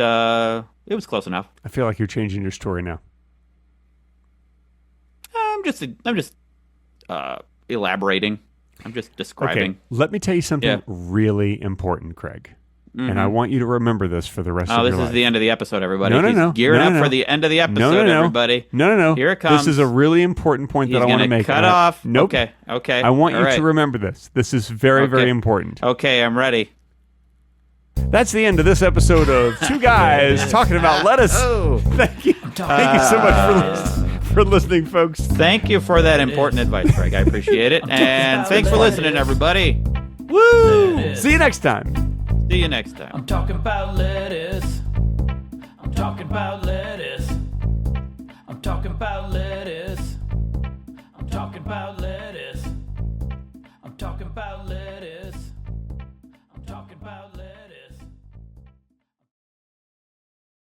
[SPEAKER 3] it was close enough.
[SPEAKER 1] I feel like you're changing your story now.
[SPEAKER 3] I'm just elaborating. I'm just describing.
[SPEAKER 1] Okay, let me tell you something really important, Craig. And I want you to remember this for the rest of your life.
[SPEAKER 3] Oh, this is the end of the episode, everybody.
[SPEAKER 1] No.
[SPEAKER 3] Gearing up for the end of the episode, everybody.
[SPEAKER 1] No.
[SPEAKER 3] Here it comes.
[SPEAKER 1] This is a really important point that I want to make.
[SPEAKER 3] Cut off.
[SPEAKER 1] Nope.
[SPEAKER 3] Okay.
[SPEAKER 1] I want you to remember this. This is very, very important.
[SPEAKER 3] Okay, I'm ready.
[SPEAKER 1] That's the end of this episode of Two Guys Talking About Lettuce.
[SPEAKER 3] Oh.
[SPEAKER 1] Thank you. Thank you so much for listening, folks.
[SPEAKER 3] Thank you for that important advice, Greg. I appreciate it. And thanks for listening, everybody.
[SPEAKER 1] Woo! See you next time.
[SPEAKER 3] See you next time.
[SPEAKER 2] I'm talking about lettuce. I'm talking about lettuce. I'm talking about lettuce. I'm talking about lettuce. I'm talking about lettuce.